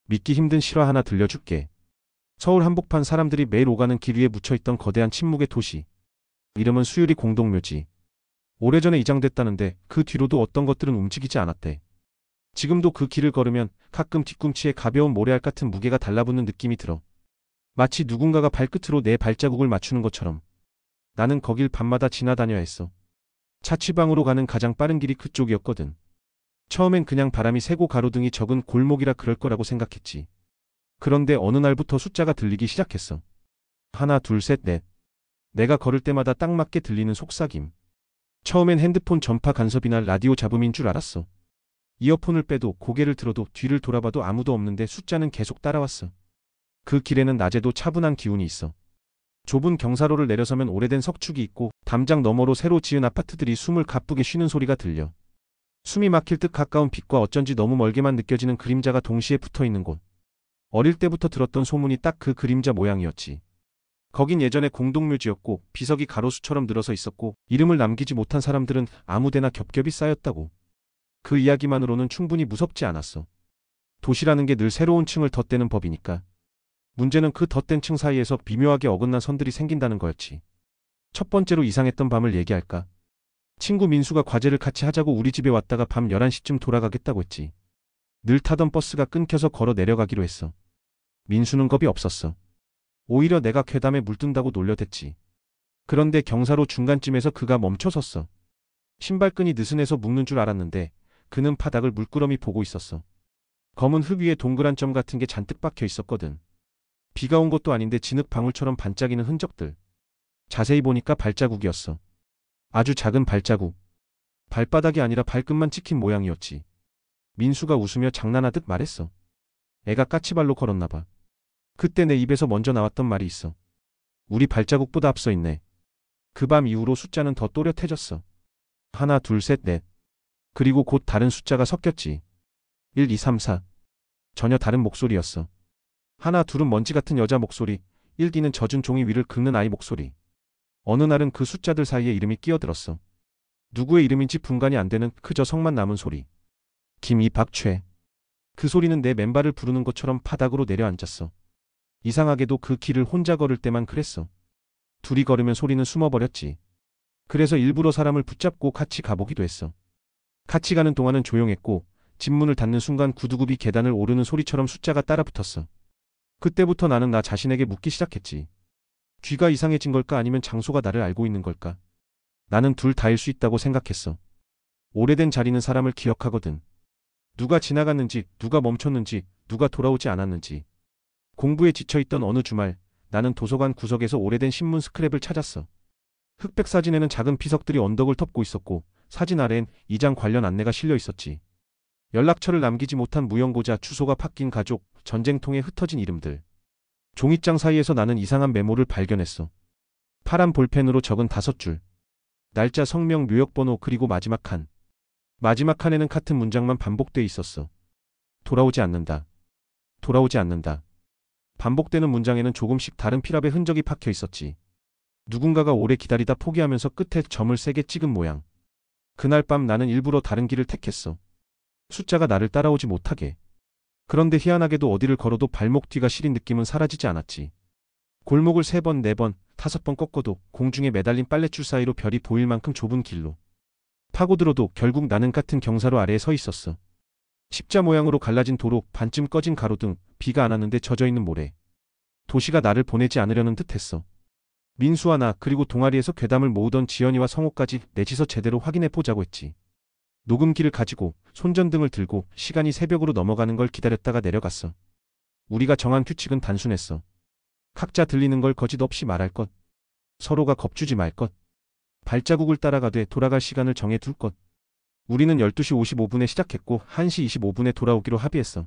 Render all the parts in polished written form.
믿기 힘든 실화 하나 들려줄게. 서울 한복판 사람들이 매일 오가는 길 위에 묻혀있던 거대한 침묵의 도시. 이름은 수유리 공동묘지. 오래전에 이장됐다는데 그 뒤로도 어떤 것들은 움직이지 않았대. 지금도 그 길을 걸으면 가끔 뒤꿈치에 가벼운 모래알 같은 무게가 달라붙는 느낌이 들어. 마치 누군가가 발끝으로 내 발자국을 맞추는 것처럼. 나는 거길 밤마다 지나다녀야 했어. 자취방으로 가는 가장 빠른 길이 그쪽이었거든. 처음엔 그냥 바람이 새고 가로등이 적은 골목이라 그럴 거라고 생각했지. 그런데 어느 날부터 숫자가 들리기 시작했어. 하나, 둘, 셋, 넷. 내가 걸을 때마다 딱 맞게 들리는 속삭임. 처음엔 핸드폰 전파 간섭이나 라디오 잡음인 줄 알았어. 이어폰을 빼도 고개를 들어도 뒤를 돌아봐도 아무도 없는데 숫자는 계속 따라왔어. 그 길에는 낮에도 차분한 기운이 있어. 좁은 경사로를 내려서면 오래된 석축이 있고 담장 너머로 새로 지은 아파트들이 숨을 가쁘게 쉬는 소리가 들려. 숨이 막힐 듯 가까운 빛과 어쩐지 너무 멀게만 느껴지는 그림자가 동시에 붙어있는 곳. 어릴 때부터 들었던 소문이 딱 그 그림자 모양이었지. 거긴 예전에 공동묘지였고 비석이 가로수처럼 늘어서 있었고 이름을 남기지 못한 사람들은 아무데나 겹겹이 쌓였다고. 그 이야기만으로는 충분히 무섭지 않았어. 도시라는 게 늘 새로운 층을 덧대는 법이니까. 문제는 그 덧댄 층 사이에서 미묘하게 어긋난 선들이 생긴다는 거였지. 첫 번째로 이상했던 밤을 얘기할까? 친구 민수가 과제를 같이 하자고 우리 집에 왔다가 밤 11시쯤 돌아가겠다고 했지. 늘 타던 버스가 끊겨서 걸어 내려가기로 했어. 민수는 겁이 없었어. 오히려 내가 괴담에 물든다고 놀려댔지. 그런데 경사로 중간쯤에서 그가 멈춰섰어. 신발끈이 느슨해서 묶는 줄 알았는데 그는 바닥을 물끄러미 보고 있었어. 검은 흙 위에 동그란 점 같은 게 잔뜩 박혀 있었거든. 비가 온 것도 아닌데 진흙 방울처럼 반짝이는 흔적들. 자세히 보니까 발자국이었어. 아주 작은 발자국. 발바닥이 아니라 발끝만 찍힌 모양이었지. 민수가 웃으며 장난하듯 말했어. 애가 까치발로 걸었나 봐. 그때 내 입에서 먼저 나왔던 말이 있어. 우리 발자국보다 앞서 있네. 그 밤 이후로 숫자는 더 또렷해졌어. 하나, 둘, 셋, 넷. 그리고 곧 다른 숫자가 섞였지. 1, 2, 3, 4. 전혀 다른 목소리였어. 하나, 둘은 먼지 같은 여자 목소리, 1, 2는 젖은 종이 위를 긁는 아이 목소리. 어느 날은 그 숫자들 사이에 이름이 끼어들었어. 누구의 이름인지 분간이 안 되는 그저 성만 남은 소리. 김, 이, 박, 최. 그 소리는 내 맨발을 부르는 것처럼 바닥으로 내려앉았어. 이상하게도 그 길을 혼자 걸을 때만 그랬어. 둘이 걸으면 소리는 숨어버렸지. 그래서 일부러 사람을 붙잡고 같이 가보기도 했어. 같이 가는 동안은 조용했고 집 문을 닫는 순간 구두굽이 계단을 오르는 소리처럼 숫자가 따라붙었어. 그때부터 나는 나 자신에게 묻기 시작했지. 귀가 이상해진 걸까 아니면 장소가 나를 알고 있는 걸까? 나는 둘 다일 수 있다고 생각했어. 오래된 자리는 사람을 기억하거든. 누가 지나갔는지, 누가 멈췄는지, 누가 돌아오지 않았는지. 공부에 지쳐있던 어느 주말, 나는 도서관 구석에서 오래된 신문 스크랩을 찾았어. 흑백 사진에는 작은 피석들이 언덕을 덮고 있었고 사진 아래엔 이장 관련 안내가 실려 있었지. 연락처를 남기지 못한 무연고자, 주소가 바뀐 가족, 전쟁통에 흩어진 이름들. 종이장 사이에서 나는 이상한 메모를 발견했어. 파란 볼펜으로 적은 5줄. 날짜, 성명, 묘역번호 그리고 마지막 칸. 마지막 칸에는 같은 문장만 반복돼 있었어. 돌아오지 않는다. 돌아오지 않는다. 반복되는 문장에는 조금씩 다른 피랍의 흔적이 박혀 있었지. 누군가가 오래 기다리다 포기하면서 끝에 점을 세게 찍은 모양. 그날 밤 나는 일부러 다른 길을 택했어. 숫자가 나를 따라오지 못하게. 그런데 희한하게도 어디를 걸어도 발목 뒤가 시린 느낌은 사라지지 않았지. 골목을 3번, 4번, 5번 꺾어도 공중에 매달린 빨랫줄 사이로 별이 보일 만큼 좁은 길로. 파고들어도 결국 나는 같은 경사로 아래에 서 있었어. 십자 모양으로 갈라진 도로, 반쯤 꺼진 가로등, 비가 안 왔는데 젖어있는 모래. 도시가 나를 보내지 않으려는 듯했어. 민수와 나 그리고 동아리에서 괴담을 모으던 지연이와 성호까지 내지서 제대로 확인해보자고 했지. 녹음기를 가지고 손전등을 들고 시간이 새벽으로 넘어가는 걸 기다렸다가 내려갔어. 우리가 정한 규칙은 단순했어. 각자 들리는 걸 거짓 없이 말할 것. 서로가 겁주지 말 것. 발자국을 따라가되 돌아갈 시간을 정해둘 것. 우리는 12시 55분에 시작했고 1시 25분에 돌아오기로 합의했어.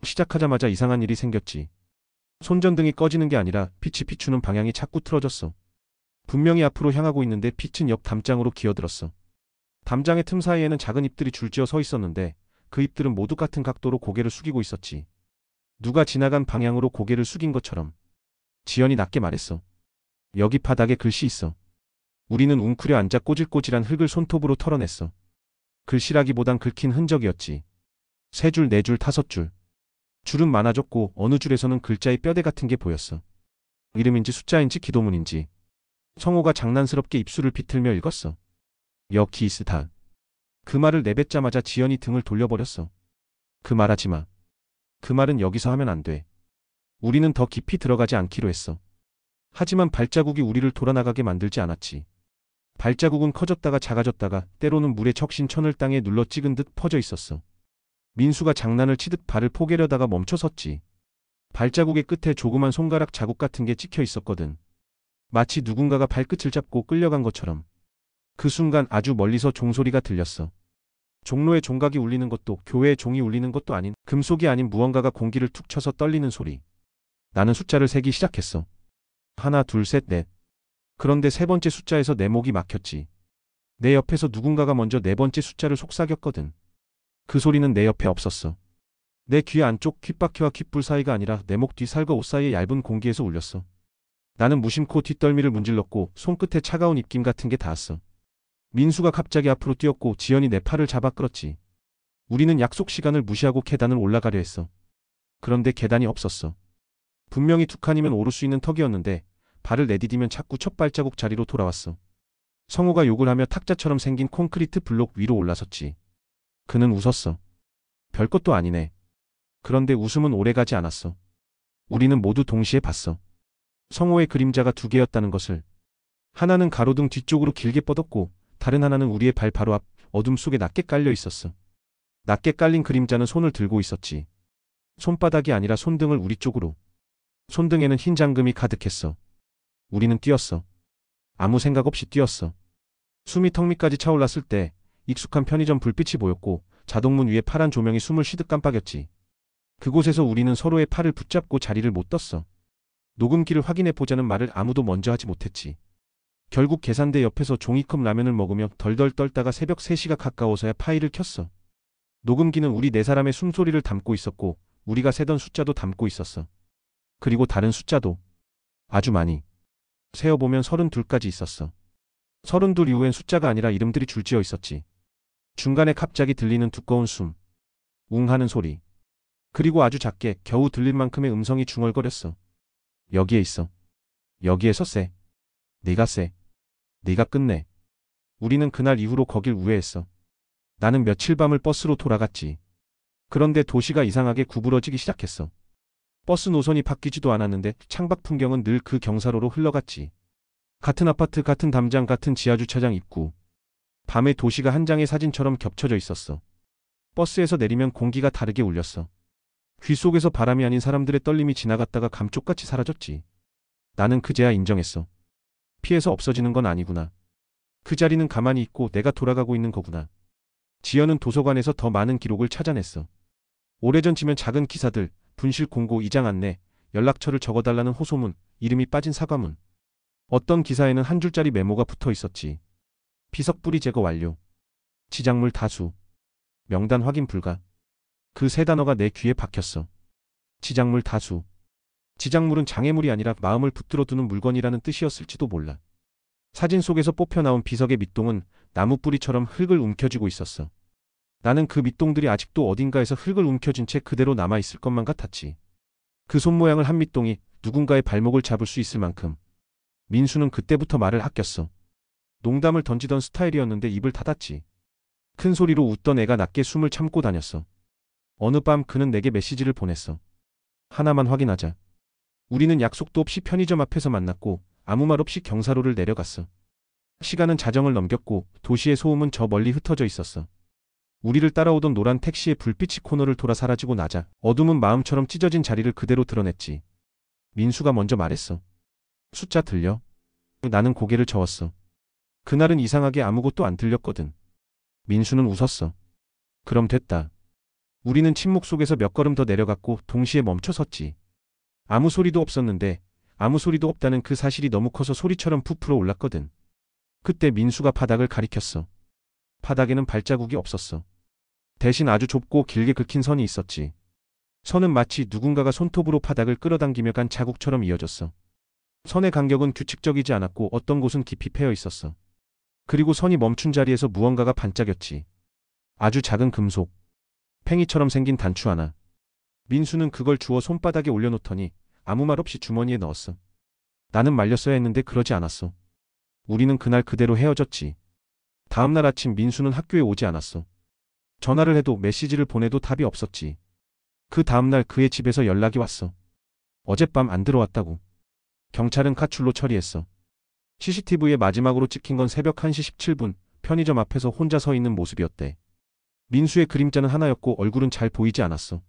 시작하자마자 이상한 일이 생겼지. 손전등이 꺼지는 게 아니라 빛이 비추는 방향이 자꾸 틀어졌어. 분명히 앞으로 향하고 있는데 빛은 옆 담장으로 기어들었어. 담장의 틈 사이에는 작은 잎들이 줄지어 서 있었는데 그 잎들은 모두 같은 각도로 고개를 숙이고 있었지. 누가 지나간 방향으로 고개를 숙인 것처럼. 지연이 낮게 말했어. 여기 바닥에 글씨 있어. 우리는 웅크려 앉아 꼬질꼬질한 흙을 손톱으로 털어냈어. 글씨라기보단 긁힌 흔적이었지. 3줄, 4줄, 5줄. 줄은 많아졌고 어느 줄에서는 글자의 뼈대 같은 게 보였어. 이름인지 숫자인지 기도문인지. 성호가 장난스럽게 입술을 비틀며 읽었어. 여기스다. 그 말을 내뱉자마자 지연이 등을 돌려버렸어. 그 말하지 마. 그 말은 여기서 하면 안 돼. 우리는 더 깊이 들어가지 않기로 했어. 하지만 발자국이 우리를 돌아나가게 만들지 않았지. 발자국은 커졌다가 작아졌다가 때로는 물에 적신 천을 땅에 눌러 찍은 듯 퍼져 있었어. 민수가 장난을 치듯 발을 포개려다가 멈춰섰지. 발자국의 끝에 조그만 손가락 자국 같은 게 찍혀 있었거든. 마치 누군가가 발끝을 잡고 끌려간 것처럼. 그 순간 아주 멀리서 종소리가 들렸어. 종로의 종각이 울리는 것도 교회의 종이 울리는 것도 아닌 금속이 아닌 무언가가 공기를 툭 쳐서 떨리는 소리. 나는 숫자를 세기 시작했어. 하나, 둘, 셋, 넷. 그런데 세 번째 숫자에서 내 목이 막혔지. 내 옆에서 누군가가 먼저 네 번째 숫자를 속삭였거든. 그 소리는 내 옆에 없었어. 내 귀 안쪽 귓바퀴와 귓불 사이가 아니라 내 목 뒤 살과 옷 사이의 얇은 공기에서 울렸어. 나는 무심코 뒷덜미를 문질렀고 손끝에 차가운 입김 같은 게 닿았어. 민수가 갑자기 앞으로 뛰었고 지연이 내 팔을 잡아 끌었지. 우리는 약속 시간을 무시하고 계단을 올라가려 했어. 그런데 계단이 없었어. 분명히 두 칸이면 오를 수 있는 턱이었는데 발을 내디디면 자꾸 첫 발자국 자리로 돌아왔어. 성호가 욕을 하며 탁자처럼 생긴 콘크리트 블록 위로 올라섰지. 그는 웃었어. 별것도 아니네. 그런데 웃음은 오래가지 않았어. 우리는 모두 동시에 봤어. 성호의 그림자가 두 개였다는 것을. 하나는 가로등 뒤쪽으로 길게 뻗었고 다른 하나는 우리의 발 바로 앞 어둠 속에 낮게 깔려 있었어. 낮게 깔린 그림자는 손을 들고 있었지. 손바닥이 아니라 손등을 우리 쪽으로. 손등에는 흰 잠금이 가득했어. 우리는 뛰었어. 아무 생각 없이 뛰었어. 숨이 턱 밑까지 차올랐을 때 익숙한 편의점 불빛이 보였고 자동문 위에 파란 조명이 숨을 쉬듯 깜빡였지. 그곳에서 우리는 서로의 팔을 붙잡고 자리를 못 떴어. 녹음기를 확인해 보자는 말을 아무도 먼저 하지 못했지. 결국 계산대 옆에서 종이컵 라면을 먹으며 덜덜 떨다가 새벽 3시가 가까워서야 파일을 켰어. 녹음기는 우리 네 사람의 숨소리를 담고 있었고 우리가 세던 숫자도 담고 있었어. 그리고 다른 숫자도 아주 많이. 세어보면 32까지 있었어. 32 이후엔 숫자가 아니라 이름들이 줄지어 있었지. 중간에 갑자기 들리는 두꺼운 숨. 웅 하는 소리. 그리고 아주 작게 겨우 들릴 만큼의 음성이 중얼거렸어. 여기에 있어. 여기에서 쎄. 네가 쎄. 네가 끝내. 우리는 그날 이후로 거길 우회했어. 나는 며칠 밤을 버스로 돌아갔지. 그런데 도시가 이상하게 구부러지기 시작했어. 버스 노선이 바뀌지도 않았는데 창밖 풍경은 늘 그 경사로로 흘러갔지. 같은 아파트, 같은 담장, 같은 지하주차장 입구. 밤에 도시가 한 장의 사진처럼 겹쳐져 있었어. 버스에서 내리면 공기가 다르게 울렸어. 귀 속에서 바람이 아닌 사람들의 떨림이 지나갔다가 감쪽같이 사라졌지. 나는 그제야 인정했어. 피해서 없어지는 건 아니구나. 그 자리는 가만히 있고 내가 돌아가고 있는 거구나. 지연은 도서관에서 더 많은 기록을 찾아냈어. 오래전치면 작은 기사들, 분실 공고, 이장 안내, 연락처를 적어달라는 호소문, 이름이 빠진 사과문. 어떤 기사에는 한 줄짜리 메모가 붙어 있었지. 피석 뿌리 제거 완료. 지작물 다수. 명단 확인 불가. 그 세 단어가 내 귀에 박혔어. 지작물 다수. 지작물은 장애물이 아니라 마음을 붙들어 두는 물건이라는 뜻이었을지도 몰라. 사진 속에서 뽑혀 나온 비석의 밑동은 나무 뿌리처럼 흙을 움켜쥐고 있었어. 나는 그 밑동들이 아직도 어딘가에서 흙을 움켜쥔 채 그대로 남아있을 것만 같았지. 그 손모양을 한 밑동이 누군가의 발목을 잡을 수 있을 만큼. 민수는 그때부터 말을 아꼈어. 농담을 던지던 스타일이었는데 입을 닫았지. 큰 소리로 웃던 애가 낮게 숨을 참고 다녔어. 어느 밤 그는 내게 메시지를 보냈어. 하나만 확인하자. 우리는 약속도 없이 편의점 앞에서 만났고 아무 말 없이 경사로를 내려갔어. 시간은 자정을 넘겼고 도시의 소음은 저 멀리 흩어져 있었어. 우리를 따라오던 노란 택시의 불빛이 코너를 돌아 사라지고 나자 어둠은 마음처럼 찢어진 자리를 그대로 드러냈지. 민수가 먼저 말했어. 숫자 들려? 나는 고개를 저었어. 그날은 이상하게 아무것도 안 들렸거든. 민수는 웃었어. 그럼 됐다. 우리는 침묵 속에서 몇 걸음 더 내려갔고 동시에 멈춰 섰지. 아무 소리도 없었는데 아무 소리도 없다는 그 사실이 너무 커서 소리처럼 부풀어 올랐거든. 그때 민수가 바닥을 가리켰어. 바닥에는 발자국이 없었어. 대신 아주 좁고 길게 긁힌 선이 있었지. 선은 마치 누군가가 손톱으로 바닥을 끌어당기며 간 자국처럼 이어졌어. 선의 간격은 규칙적이지 않았고 어떤 곳은 깊이 패여 있었어. 그리고 선이 멈춘 자리에서 무언가가 반짝였지. 아주 작은 금속. 팽이처럼 생긴 단추 하나. 민수는 그걸 주워 손바닥에 올려놓더니 아무 말 없이 주머니에 넣었어. 나는 말렸어야 했는데 그러지 않았어. 우리는 그날 그대로 헤어졌지. 다음날 아침 민수는 학교에 오지 않았어. 전화를 해도 메시지를 보내도 답이 없었지. 그 다음날 그의 집에서 연락이 왔어. 어젯밤 안 들어왔다고. 경찰은 가출로 처리했어. CCTV에 마지막으로 찍힌 건 새벽 1시 17분 편의점 앞에서 혼자 서 있는 모습이었대. 민수의 그림자는 하나였고 얼굴은 잘 보이지 않았어.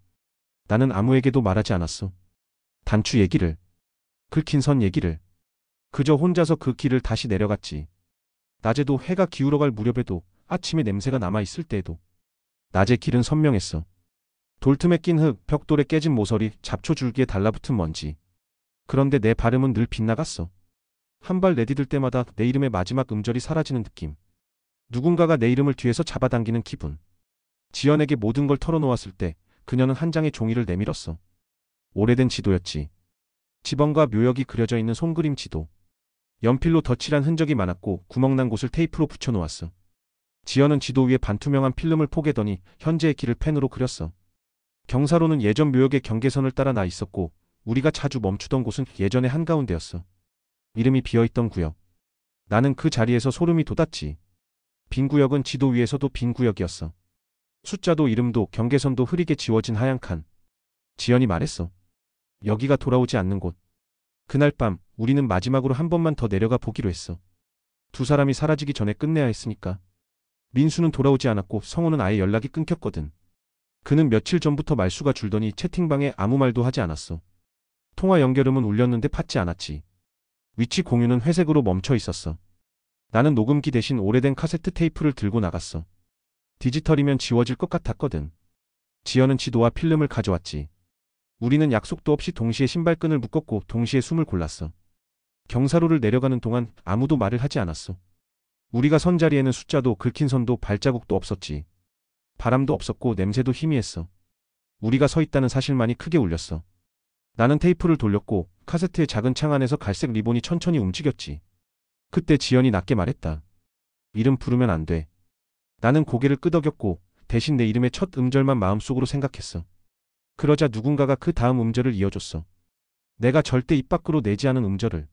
나는 아무에게도 말하지 않았어. 단추 얘기를, 긁힌 선 얘기를. 그저 혼자서 그 길을 다시 내려갔지. 낮에도 해가 기울어갈 무렵에도 아침에 냄새가 남아있을 때에도. 낮의 길은 선명했어. 돌틈에 낀 흙, 벽돌에 깨진 모서리, 잡초 줄기에 달라붙은 먼지. 그런데 내 발음은 늘 빗나갔어. 한 발 내디딜 때마다 내 이름의 마지막 음절이 사라지는 느낌. 누군가가 내 이름을 뒤에서 잡아당기는 기분. 지연에게 모든 걸 털어놓았을 때 그녀는 한 장의 종이를 내밀었어. 오래된 지도였지. 지번과 묘역이 그려져 있는 손그림 지도. 연필로 덧칠한 흔적이 많았고 구멍난 곳을 테이프로 붙여놓았어. 지연은 지도 위에 반투명한 필름을 포개더니 현재의 길을 펜으로 그렸어. 경사로는 예전 묘역의 경계선을 따라 나 있었고 우리가 자주 멈추던 곳은 예전의 한가운데였어. 이름이 비어있던 구역. 나는 그 자리에서 소름이 돋았지. 빈 구역은 지도 위에서도 빈 구역이었어. 숫자도 이름도 경계선도 흐리게 지워진 하얀 칸. 지연이 말했어. 여기가 돌아오지 않는 곳. 그날 밤 우리는 마지막으로 한 번만 더 내려가 보기로 했어. 두 사람이 사라지기 전에 끝내야 했으니까. 민수는 돌아오지 않았고 성우는 아예 연락이 끊겼거든. 그는 며칠 전부터 말수가 줄더니 채팅방에 아무 말도 하지 않았어. 통화 연결음은 울렸는데 받지 않았지. 위치 공유는 회색으로 멈춰 있었어. 나는 녹음기 대신 오래된 카세트 테이프를 들고 나갔어. 디지털이면 지워질 것 같았거든. 지연은 지도와 필름을 가져왔지. 우리는 약속도 없이 동시에 신발끈을 묶었고 동시에 숨을 골랐어. 경사로를 내려가는 동안 아무도 말을 하지 않았어. 우리가 선 자리에는 숫자도 긁힌 선도 발자국도 없었지. 바람도 없었고 냄새도 희미했어. 우리가 서 있다는 사실만이 크게 울렸어. 나는 테이프를 돌렸고 카세트의 작은 창 안에서 갈색 리본이 천천히 움직였지. 그때 지연이 낮게 말했다. 이름 부르면 안 돼. 나는 고개를 끄덕였고 대신 내 이름의 첫 음절만 마음속으로 생각했어. 그러자 누군가가 그 다음 음절을 이어줬어. 내가 절대 입 밖으로 내지 않은 음절을.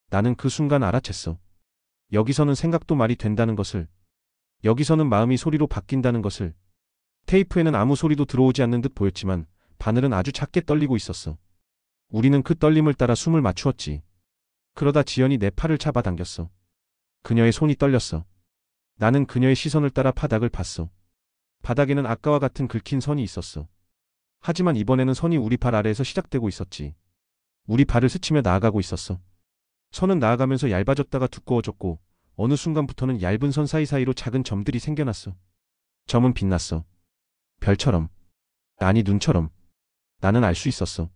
나는 그 순간 알아챘어. 여기서는 생각도 말이 된다는 것을. 여기서는 마음이 소리로 바뀐다는 것을. 테이프에는 아무 소리도 들어오지 않는 듯 보였지만 바늘은 아주 작게 떨리고 있었어. 우리는 그 떨림을 따라 숨을 맞추었지. 그러다 지연이 내 팔을 잡아당겼어. 그녀의 손이 떨렸어. 나는 그녀의 시선을 따라 바닥을 봤어. 바닥에는 아까와 같은 긁힌 선이 있었어. 하지만 이번에는 선이 우리 발 아래에서 시작되고 있었지. 우리 발을 스치며 나아가고 있었어. 선은 나아가면서 얇아졌다가 두꺼워졌고 어느 순간부터는 얇은 선 사이사이로 작은 점들이 생겨났어. 점은 빛났어. 별처럼. 아니 눈처럼. 나는 알 수 있었어.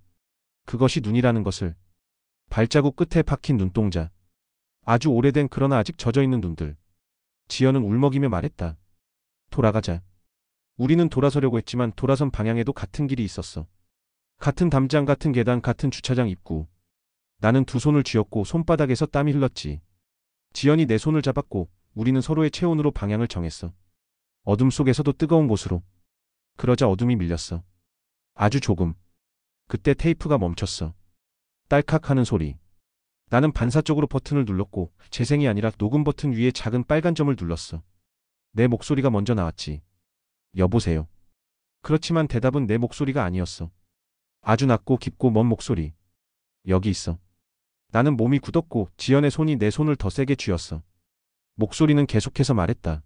그것이 눈이라는 것을. 발자국 끝에 박힌 눈동자. 아주 오래된 그러나 아직 젖어있는 눈들. 지연은 울먹이며 말했다. 돌아가자. 우리는 돌아서려고 했지만 돌아선 방향에도 같은 길이 있었어. 같은 담장, 같은 계단, 같은 주차장 입구. 나는 두 손을 쥐었고 손바닥에서 땀이 흘렀지. 지연이 내 손을 잡았고 우리는 서로의 체온으로 방향을 정했어. 어둠 속에서도 뜨거운 곳으로. 그러자 어둠이 밀렸어. 아주 조금. 그때 테이프가 멈췄어. 딸칵 하는 소리. 나는 반사적으로 버튼을 눌렀고 재생이 아니라 녹음 버튼 위에 작은 빨간 점을 눌렀어. 내 목소리가 먼저 나왔지. 여보세요. 그렇지만 대답은 내 목소리가 아니었어. 아주 낮고 깊고 먼 목소리. 여기 있어. 나는 몸이 굳었고 지연의 손이 내 손을 더 세게 쥐었어. 목소리는 계속해서 말했다.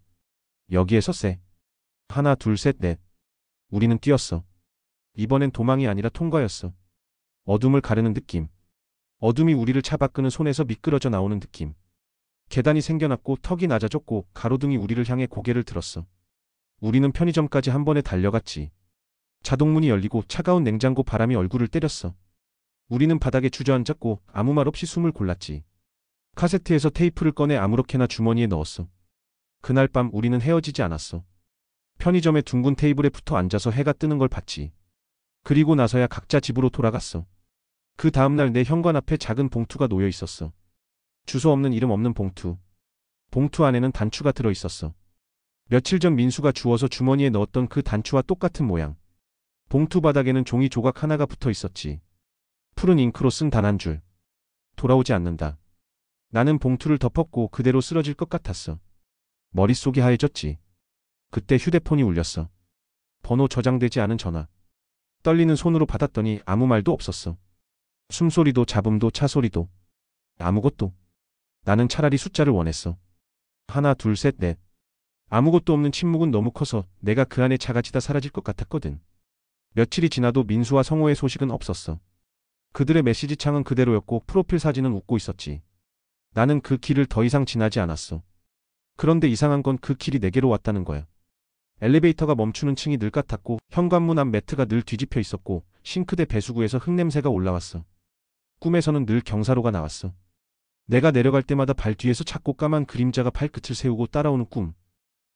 여기에서 세. 하나 둘 셋 넷. 우리는 뛰었어. 이번엔 도망이 아니라 통과였어. 어둠을 가르는 느낌. 어둠이 우리를 잡아끄는 손에서 미끄러져 나오는 느낌. 계단이 생겨났고 턱이 낮아졌고 가로등이 우리를 향해 고개를 들었어. 우리는 편의점까지 한 번에 달려갔지. 자동문이 열리고 차가운 냉장고 바람이 얼굴을 때렸어. 우리는 바닥에 주저앉았고 아무 말 없이 숨을 골랐지. 카세트에서 테이프를 꺼내 아무렇게나 주머니에 넣었어. 그날 밤 우리는 헤어지지 않았어. 편의점의 둥근 테이블에 붙어 앉아서 해가 뜨는 걸 봤지. 그리고 나서야 각자 집으로 돌아갔어. 그 다음날 내 현관 앞에 작은 봉투가 놓여 있었어. 주소 없는 이름 없는 봉투. 봉투 안에는 단추가 들어 있었어. 며칠 전 민수가 주워서 주머니에 넣었던 그 단추와 똑같은 모양. 봉투 바닥에는 종이 조각 하나가 붙어 있었지. 푸른 잉크로 쓴 단 한 줄. 돌아오지 않는다. 나는 봉투를 덮었고 그대로 쓰러질 것 같았어. 머릿속이 하얘졌지. 그때 휴대폰이 울렸어. 번호 저장되지 않은 전화. 떨리는 손으로 받았더니 아무 말도 없었어. 숨소리도 잡음도 차소리도. 아무것도. 나는 차라리 숫자를 원했어. 하나, 둘, 셋, 넷. 아무것도 없는 침묵은 너무 커서 내가 그 안에 차가지다 사라질 것 같았거든. 며칠이 지나도 민수와 성호의 소식은 없었어. 그들의 메시지 창은 그대로였고 프로필 사진은 웃고 있었지. 나는 그 길을 더 이상 지나지 않았어. 그런데 이상한 건 그 길이 내게로 왔다는 거야. 엘리베이터가 멈추는 층이 늘 같았고 현관문 앞 매트가 늘 뒤집혀 있었고 싱크대 배수구에서 흙냄새가 올라왔어. 꿈에서는 늘 경사로가 나왔어. 내가 내려갈 때마다 발 뒤에서 작고 까만 그림자가 발끝을 세우고 따라오는 꿈.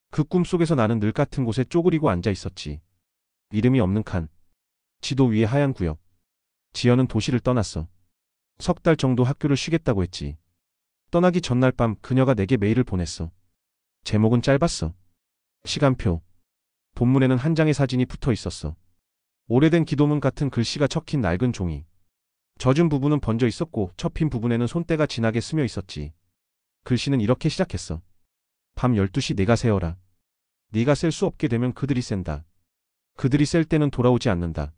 그 꿈 속에서 나는 늘 같은 곳에 쪼그리고 앉아 있었지. 이름이 없는 칸. 지도 위에 하얀 구역. 지연은 도시를 떠났어. 석 달 정도 학교를 쉬겠다고 했지. 떠나기 전날 밤 그녀가 내게 메일을 보냈어. 제목은 짧았어. 시간표. 본문에는 한 장의 사진이 붙어 있었어. 오래된 기도문 같은 글씨가 척힌 낡은 종이. 젖은 부분은 번져 있었고 접힌 부분에는 손때가 진하게 스며 있었지. 글씨는 이렇게 시작했어. 밤 12시 내가 세어라. 네가 셀 수 없게 되면 그들이 샌다. 그들이 셀 때는 돌아오지 않는다.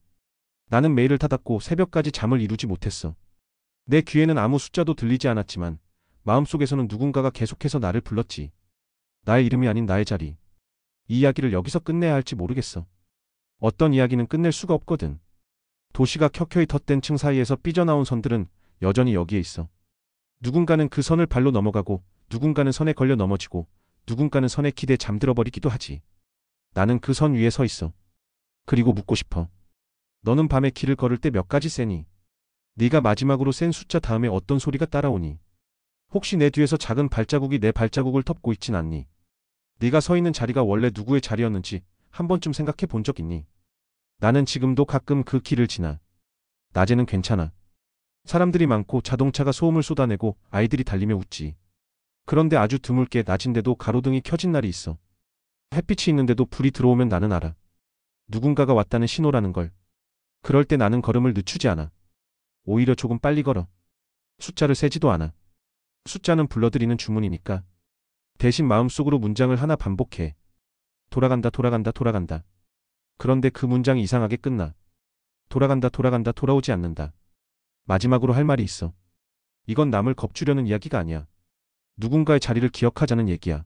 나는 메일을 닫았고 새벽까지 잠을 이루지 못했어. 내 귀에는 아무 숫자도 들리지 않았지만 마음속에서는 누군가가 계속해서 나를 불렀지. 나의 이름이 아닌 나의 자리. 이 이야기를 여기서 끝내야 할지 모르겠어. 어떤 이야기는 끝낼 수가 없거든. 도시가 켜켜이 덧댄 층 사이에서 삐져나온 선들은 여전히 여기에 있어. 누군가는 그 선을 발로 넘어가고 누군가는 선에 걸려 넘어지고 누군가는 선에 기대 잠들어 버리기도 하지. 나는 그 선 위에 서 있어. 그리고 묻고 싶어. 너는 밤에 길을 걸을 때 몇 가지 세니? 네가 마지막으로 센 숫자 다음에 어떤 소리가 따라오니? 혹시 내 뒤에서 작은 발자국이 내 발자국을 덮고 있진 않니? 네가 서 있는 자리가 원래 누구의 자리였는지 한 번쯤 생각해 본 적 있니? 나는 지금도 가끔 그 길을 지나. 낮에는 괜찮아. 사람들이 많고 자동차가 소음을 쏟아내고 아이들이 달리며 웃지. 그런데 아주 드물게 낮인데도 가로등이 켜진 날이 있어. 햇빛이 있는데도 불이 들어오면 나는 알아. 누군가가 왔다는 신호라는 걸. 그럴 때 나는 걸음을 늦추지 않아. 오히려 조금 빨리 걸어. 숫자를 세지도 않아. 숫자는 불러들이는 주문이니까. 대신 마음속으로 문장을 하나 반복해. 돌아간다, 돌아간다, 돌아간다. 그런데 그 문장이 이상하게 끝나. 돌아간다, 돌아간다, 돌아오지 않는다. 마지막으로 할 말이 있어. 이건 남을 겁주려는 이야기가 아니야. 누군가의 자리를 기억하자는 얘기야.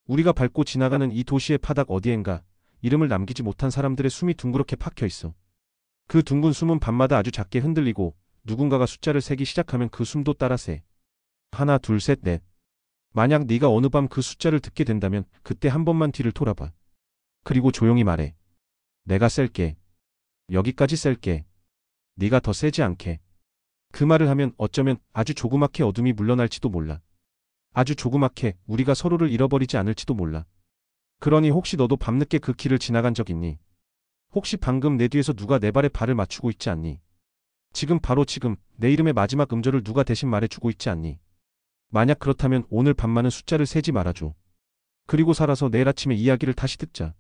우리가 밟고 지나가는 이 도시의 바닥 어디엔가 이름을 남기지 못한 사람들의 숨이 둥그렇게 박혀 있어. 그 둥근 숨은 밤마다 아주 작게 흔들리고 누군가가 숫자를 세기 시작하면 그 숨도 따라 세. 하나, 둘, 셋, 넷. 만약 네가 어느 밤 그 숫자를 듣게 된다면 그때 한 번만 뒤를 돌아봐. 그리고 조용히 말해. 내가 셀게. 여기까지 셀게. 네가 더 세지 않게. 그 말을 하면 어쩌면 아주 조그맣게 어둠이 물러날지도 몰라. 아주 조그맣게 우리가 서로를 잃어버리지 않을지도 몰라. 그러니 혹시 너도 밤늦게 그 길을 지나간 적 있니? 혹시 방금 내 뒤에서 누가 내 발에 발을 맞추고 있지 않니? 지금 바로 지금 내 이름의 마지막 음절을 누가 대신 말해주고 있지 않니? 만약 그렇다면 오늘 밤만은 숫자를 세지 말아줘. 그리고 살아서 내일 아침에 이야기를 다시 듣자.